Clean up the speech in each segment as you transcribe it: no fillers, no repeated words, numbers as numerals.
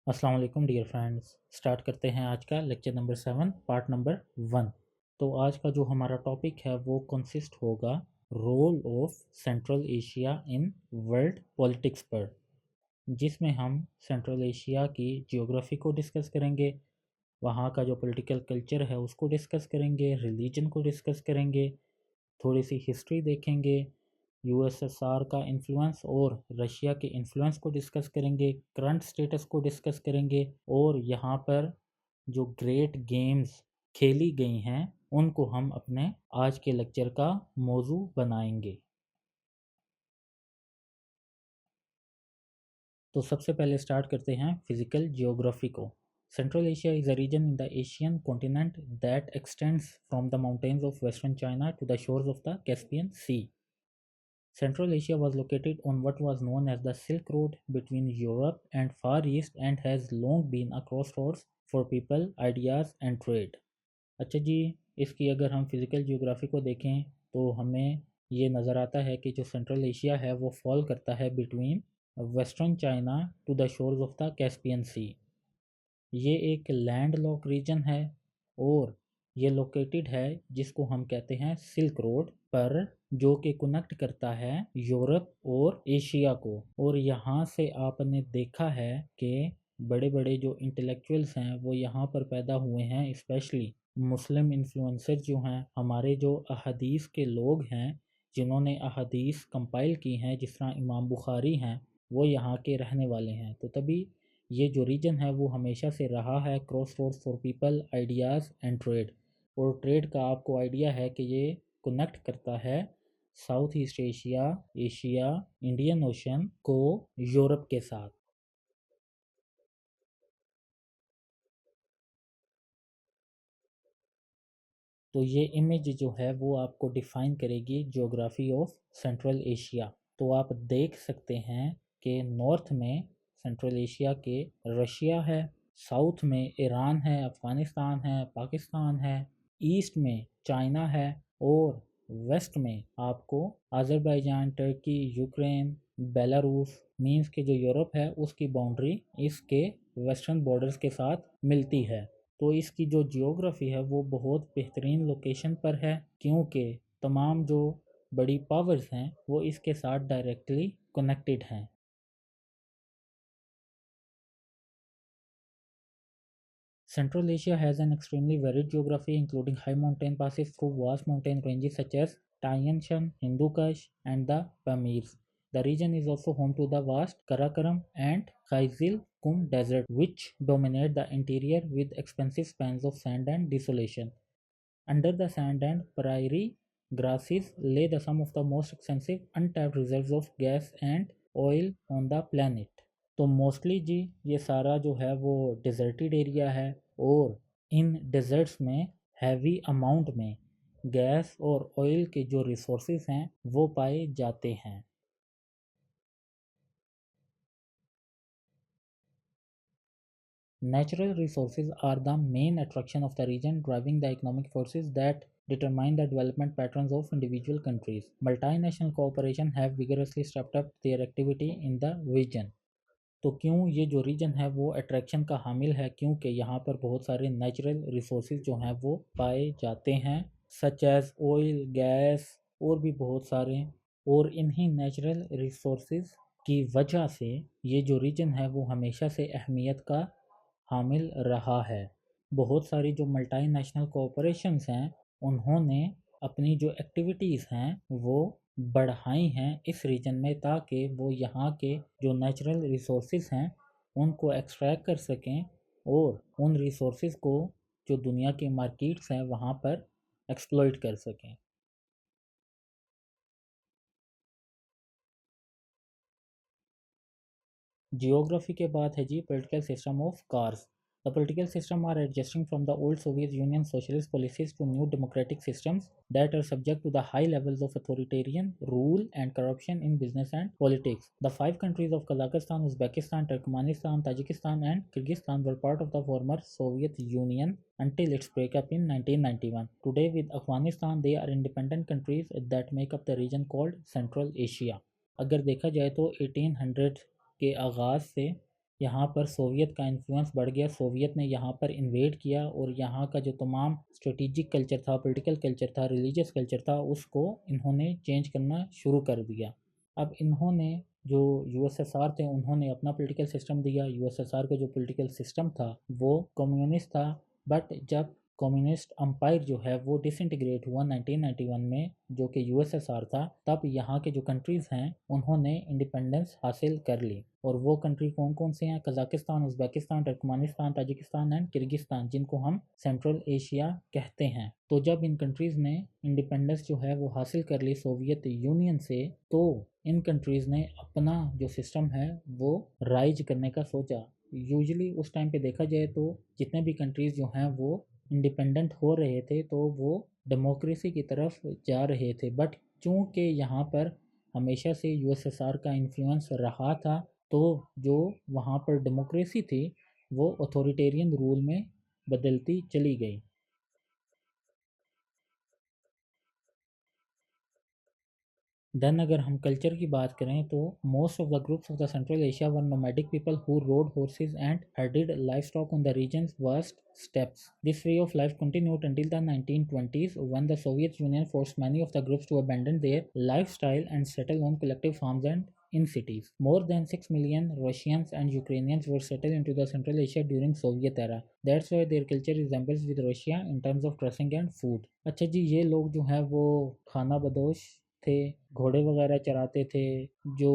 अस्सलाम वालेकुम dear friends. Start करते हैं आज का लेक्चर नंबर 7 पार्ट नंबर 1। तो आज का जो हमारा टॉपिक है वो कंसिस्ट होगा role of central Asia in world politics पर, जिसमें हम सेंट्रल एशिया की जियोग्राफी को डिस्कस करेंगे, वहाँ का जो पॉलिटिकल कल्चर है उसको डिस्कस करेंगे, रिलीजन को डिस्कस करेंगे, थोड़ी सी हिस्ट्री देखेंगे, यूएसएसआर का इन्फ्लुएंस और रशिया के इन्फ्लुएंस को डिस्कस करेंगे, करंट स्टेटस को डिस्कस करेंगे और यहाँ पर जो ग्रेट गेम्स खेली गई हैं उनको हम अपने आज के लेक्चर का मौजू बनाएंगे। तो सबसे पहले स्टार्ट करते हैं फिजिकल जियोग्राफी को। Central Asia is a region in the Asian continent that extends from the mountains of western China to the shores of the Caspian sea. Central Asia was located on what was known as the Silk Road between Europe and Far East and has long been a crossroads for people, ideas and trade। अच्छा जी, इसकी अगर हम physical geography को देखें तो हमें ये नज़र आता है कि जो सेंट्रल एशिया है वो फॉल करता है between western China to the shores of the Caspian sea. ये एक लैंड लॉक रीजन है और ये लोकेटेड है जिसको हम कहते हैं सिल्क रोड पर, जो कि कनेक्ट करता है यूरोप और एशिया को। और यहाँ से आपने देखा है कि बड़े बड़े जो इंटेलेक्चुअल्स हैं वो यहाँ पर पैदा हुए हैं, स्पेशली मुस्लिम इन्फ्लुएंसर जो हैं, हमारे जो अहदीस के लोग हैं जिन्होंने अहदीस कंपाइल की हैं, जिस तरह इमाम बुखारी हैं, वो यहाँ के रहने वाले हैं। तो तभी ये जो रीजन है वो हमेशा से रहा है cross road for people, ideas and trade. और ट्रेड का आपको आइडिया है कि ये कनेक्ट करता है south east Asia, Asia, Indian ocean को यूरोप के साथ। तो ये इमेज जो है वो आपको डिफाइन करेगी ज्योग्राफी ऑफ सेंट्रल एशिया। तो आप देख सकते हैं कि नॉर्थ में सेंट्रल एशिया के रशिया है, साउथ में ईरान है, अफ़गानिस्तान है, पाकिस्तान है, ईस्ट में चाइना है और वेस्ट में आपको Azerbaijan, Turkey, Ukraine, Belarus, means के जो यूरोप है उसकी बाउंड्री इसके वेस्टर्न बॉर्डर्स के साथ मिलती है। तो इसकी जो जियोग्राफी है वो बहुत बेहतरीन लोकेशन पर है, क्योंकि तमाम जो बड़ी पावर्स हैं वो इसके साथ डायरेक्टली कनेक्टेड हैं। Central Asia has an extremely varied geography, including high mountain passes through vast mountain ranges such as Tian Shan, Hindu Kush, and the Pamirs. The region is also home to the vast Karakoram and Khyzil Kum Desert, which dominate the interior with expansive spans of sand and desolation. Under the sand and prairie grasses lay the some of the most extensive untapped reserves of gas and oil on the planet। तो mostly जी ये सारा जो है वो डिज़र्टेड area है और इन desserts में heavy amount में गैस और ऑयल के जो रिसोर्सेज हैं वो पाए जाते हैं। Natural resources are the main attraction of the region, driving the economic forces that determine the development patterns of individual countries। Multinational cooperation have vigorously stepped up their activity in the region। तो क्यों ये जो reason है वो attraction का हामिल है, क्योंकि यहाँ पर बहुत सारे नेचुरल रिसोर्सेज जो हैं वो पाए जाते हैं, सच एज ऑयल, गैस और भी बहुत सारे। और इन्हीं नेचुरल रिसोर्सेज की वजह से ये जो रीजन है वो हमेशा से अहमियत का हामिल रहा है। बहुत सारी जो मल्टीनेशनल कॉरपोरेशंस हैं उन्होंने अपनी जो एक्टिविटीज़ हैं वो बढ़ाई हैं इस रीजन में, ताकि वो यहाँ के जो नेचुरल रिसोर्सेज हैं उनको एक्सट्रैक्ट कर सकें और उन रिसोर्सेज को जो दुनिया के मार्केट्स हैं वहाँ पर एक्सप्लॉइट कर सकें। जियोग्राफी के बाद है जी political system of cars. The political system are adjusting from the old Soviet Union socialist policies to new democratic systems that are subject to the high levels of authoritarian rule and corruption in business and politics। The five countries of Kazakhstan, Uzbekistan, Turkmenistan, Tajikistan, and Kyrgyzstan were part of the former Soviet Union until its breakup in 1991। Today, with Afghanistan, they are independent countries that make up the region called Central Asia। अगर देखा जाए तो 1800 के आगाज़ से यहाँ पर Soviet का इन्फ्लुएंस बढ़ गया, सोवियत ने यहाँ पर इन्वेड किया और यहाँ का जो तमाम स्ट्रेटिजिक कल्चर था, पॉलिटिकल कल्चर था, रिलीजियस कल्चर था, उसको इन्होंने चेंज करना शुरू कर दिया। अब इन्होंने जो यूएसएसआर थे उन्होंने अपना पॉलिटिकल सिस्टम दिया। यूएसएसआर का जो पॉलिटिकल सिस्टम था वो कम्युनिस्ट था, बट जब कम्युनिस्ट अम्पायर जो है वो डिसइंटीग्रेट हुआ 1991 में, जो कि यूएसएसआर था, तब यहाँ के जो कंट्रीज़ हैं उन्होंने इंडिपेंडेंस हासिल कर ली। और वो कंट्री कौन कौन से हैं? Kazakhstan, Uzbekistan, Turkmenistan, Tajikistan and Kyrgyzstan, जिनको हम सेंट्रल एशिया कहते हैं। तो जब इन कंट्रीज़ ने इंडिपेंडेंस जो है वो हासिल कर ली सोवियत यूनियन से, तो इन कंट्रीज़ ने अपना जो सिस्टम है वो राइज करने का सोचा। यूजुअली उस टाइम पे देखा जाए तो जितने भी कंट्रीज़ जो हैं वो इंडिपेंडेंट हो रहे थे तो वो डेमोक्रेसी की तरफ जा रहे थे, बट चूँकि यहाँ पर हमेशा से यूएसएसआर का इन्फ्लुएंस रहा था, तो जो वहाँ पर डेमोक्रेसी थी वो अथॉरिटेरियन रूल में बदलती चली गई। देन अगर हम कल्चर की बात करें तो most of the groups of the central Asia were nomadic people who wrote horses and herded livestock on the region's vast steppes. This way of life continued until the 1920s when the Soviet Union forced many of the groups to abandon their lifestyle and settle on collective farms and in cities. More than 6 million Russians and Ukrainians were settled into the Central Asia during Soviet era. That's why their culture resembles with Russia in terms of dressing and food. अच्छा जी, ये लोग जो हैं वो खाना बदोश थे, घोड़े वगैरह चराते थे, जो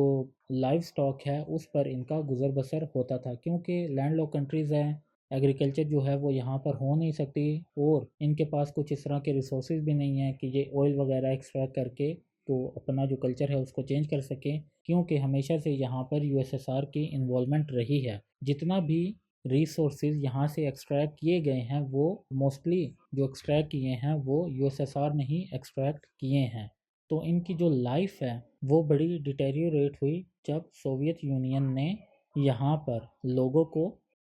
लाइव स्टॉक है उस पर इनका गुजर बसर होता था, क्योंकि लैंड लॉक कंट्रीज़ हैं, एग्रीकल्चर जो है वो यहाँ पर हो नहीं सकती और इनके पास कुछ इस तरह के रिसोर्सेज भी नहीं हैं कि ये ऑयल वगैरह एक्सट्रैक्ट करके तो अपना जो कल्चर है उसको चेंज कर सकें, क्योंकि हमेशा से यहाँ पर यूएसएसआर की इन्वॉल्वमेंट रही है। जितना भी रिसोर्सेज यहाँ से एक्सट्रैक्ट किए गए हैं वो मोस्टली जो एक्सट्रैक्ट किए हैं वो यूएसएसआर ने ही एक्सट्रैक्ट किए हैं। तो इनकी जो लाइफ है वो बड़ी डिटेरियोरेट हुई जब सोवियत यूनियन ने यहाँ पर लोगों को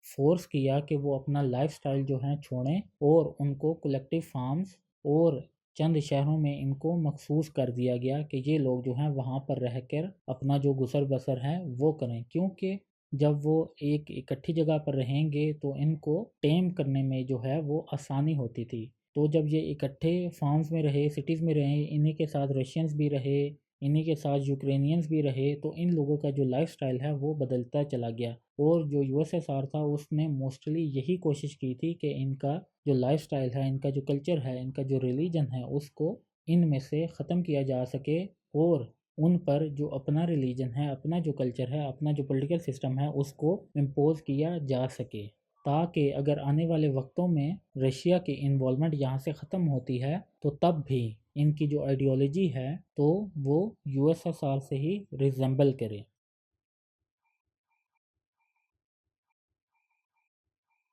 फोर्स किया कि वो अपना लाइफस्टाइल जो है छोड़ें और उनको कलेक्टिव फार्म्स और चंद शहरों में इनको मखसूस कर दिया गया कि ये लोग जो हैं वहाँ पर रहकर अपना जो गुजर बसर है वो करें, क्योंकि जब वो एक इकट्ठी जगह पर रहेंगे तो इनको टेम करने में जो है वो आसानी होती थी। तो जब ये इकट्ठे फार्म्स में रहे, सिटीज़ में रहे, इन्हीं के साथ रशियंस भी रहे, इन्हीं के साथ यूक्रेनियंस भी रहे, तो इन लोगों का जो लाइफस्टाइल है वो बदलता चला गया। और जो यूएसएसआर था उसने मोस्टली यही कोशिश की थी कि इनका जो लाइफस्टाइल है, इनका जो कल्चर है, इनका जो रिलीजन है उसको इनमें से ख़त्म किया जा सके और उन पर जो अपना रिलीजन है, अपना जो कल्चर है, अपना जो पॉलिटिकल सिस्टम है उसको इम्पोज किया जा सके, ताकि अगर आने वाले वक्तों में रशिया की इन्वॉल्वमेंट यहाँ से ख़त्म होती है तो तब भी इनकी जो आइडियोलॉजी है तो वो यूएसएसआर से ही रिजेंबल करे।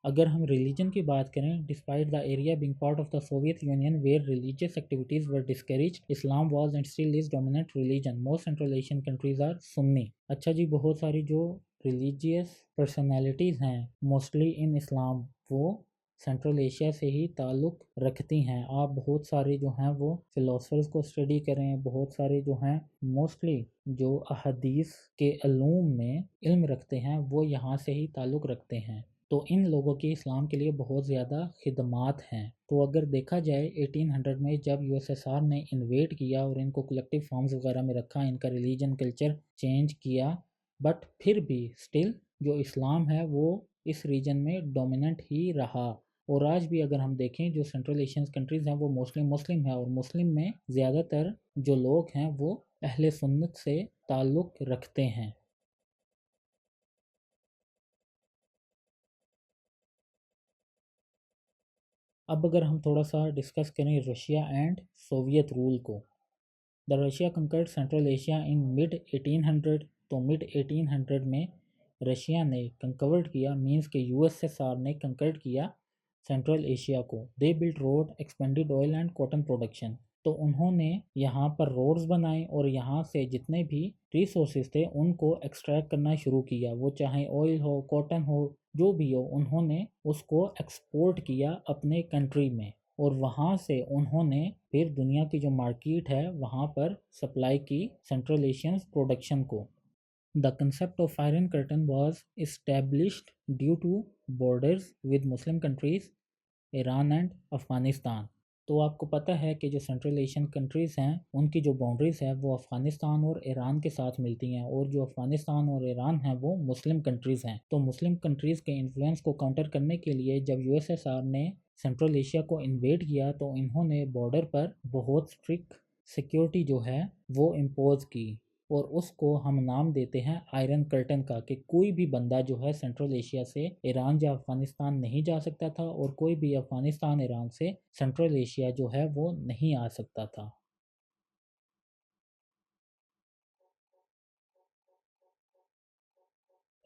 अगर हम रिलीजन की बात करें, despite the area being part of the Soviet Union where religious activities were discourage, Islam was and still is dominant religion. Most central Asian countries are Sunni. अच्छा जी, बहुत सारी जो रिलीजियस पर्सनैलिटीज़ हैं मोस्टली इन इस्लाम वो central Asia से ही ताल्लुक़ रखती हैं। आप बहुत सारे जो हैं वो फ़िलासफ़र्स को स्टडी करें, बहुत सारे जो हैं मोस्टली जो अहदीस के अलूम में इल्म रखते हैं वो यहाँ से ही ताल्लुक़ रखते हैं। तो इन लोगों की इस्लाम के लिए बहुत ज़्यादा खिदमात हैं। तो अगर देखा जाए 1800 में जब यूएसएसआर ने इन्वेड किया और इनको कलेक्टिव फार्म्स वगैरह में रखा, इनका रिलीजन कल्चर चेंज किया, बट फिर भी स्टिल जो इस्लाम है वो इस रीजन में डोमिनेंट ही रहा। और आज भी अगर हम देखें जो सेंट्रल एशियन कंट्रीज़ हैं वो मोस्टली मुस्लिम है और मुस्लिम में ज़्यादातर जो लोग हैं वो अहले सुन्नत से ताल्लुक़ रखते हैं। अब अगर हम थोड़ा सा डिस्कस करें रशिया एंड सोवियत रूल को, the Russia conquered central Asia in mid 1800। तो मिड 1800 में रशिया ने कंकवर्ड किया, मीन्स के यूएसएसआर ने कंकर्ड किया सेंट्रल एशिया को। They built road, expanded oil and cotton production. तो उन्होंने यहाँ पर रोड्स बनाए और यहाँ से जितने भी रिसोर्सेज थे उनको एक्सट्रैक्ट करना शुरू किया, वो चाहे ऑयल हो, कॉटन हो, जो भी हो, उन्होंने उसको एक्सपोर्ट किया अपने कंट्री में और वहाँ से उन्होंने फिर दुनिया की जो मार्केट है वहाँ पर सप्लाई की सेंट्रल एशियन प्रोडक्शन को। The concept of Iron Curtain was established due to borders with Muslim countries, Iran and Afghanistan. तो आपको पता है कि जो सेंट्रल एशियन कंट्रीज़ हैं उनकी जो बाउंड्रीज़ है वो अफ़गानिस्तान और ईरान के साथ मिलती हैं, और जो अफ़गानिस्तान और ईरान हैं वो मुस्लिम कंट्रीज़ हैं। तो मुस्लिम कंट्रीज़ के इन्फ्लुएंस को काउंटर करने के लिए जब यूएसएसआर ने सेंट्रल एशिया को इन्वेड किया तो इन्होंने बॉर्डर पर बहुत स्ट्रिक्ट सिक्योरिटी जो है वो इम्पोज की, और उसको हम नाम देते हैं आयरन कर्टन का, कि कोई भी बंदा जो है सेंट्रल एशिया से ईरान या अफ़गानिस्तान नहीं जा सकता था, और कोई भी अफ़गानिस्तान ईरान से सेंट्रल एशिया जो है वो नहीं आ सकता था।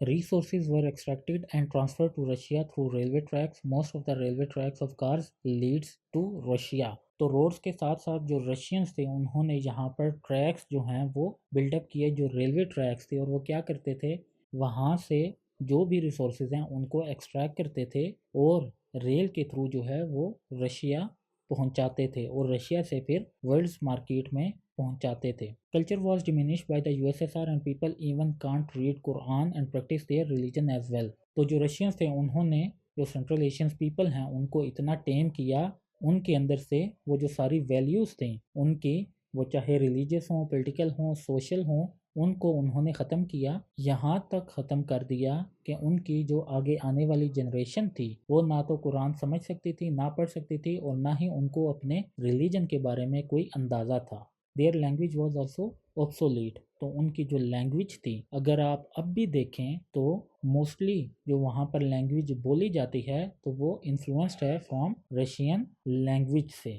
Resources were extracted and transferred to Russia through railway tracks. Most of the railway tracks of cars leads to Russia. तो रोड्स के साथ साथ जो रशियंस थे उन्होंने यहाँ पर ट्रैक्स जो हैं वो बिल्डअप किए, जो रेलवे ट्रैक्स थे, और वो क्या करते थे, वहाँ से जो भी रिसोर्सेज हैं उनको एक्सट्रैक्ट करते थे और रेल के थ्रू जो है वो रशिया पहुँचाते थे, और रशिया से फिर वर्ल्ड्स मार्केट में पहुँचाते थे। Culture was diminished by the USSR and people even can't read Quran and practice their religion as well. तो जो रशियंस थे उन्होंने जो सेंट्रल एशियन पीपल हैं उनको इतना टेम किया, उनके अंदर से वो जो सारी वैल्यूज़ थी उनकी, वो चाहे रिलीजियस हों, पॉलिटिकल हों, सोशल हों, उनको उन्होंने ख़त्म किया। यहाँ तक ख़त्म कर दिया कि उनकी जो आगे आने वाली जनरेशन थी वो ना तो कुरान समझ सकती थी, ना पढ़ सकती थी, और ना ही उनको अपने रिलीजन के बारे में कोई अंदाज़ा था। Their language was also obsolete. तो उनकी जो लैंग्वेज थी, अगर आप अब भी देखें तो मोस्टली जो वहाँ पर लैंग्वेज बोली जाती है तो वो इन्फ्लुएंस्ड है फ्रॉम रशियन लैंग्वेज से।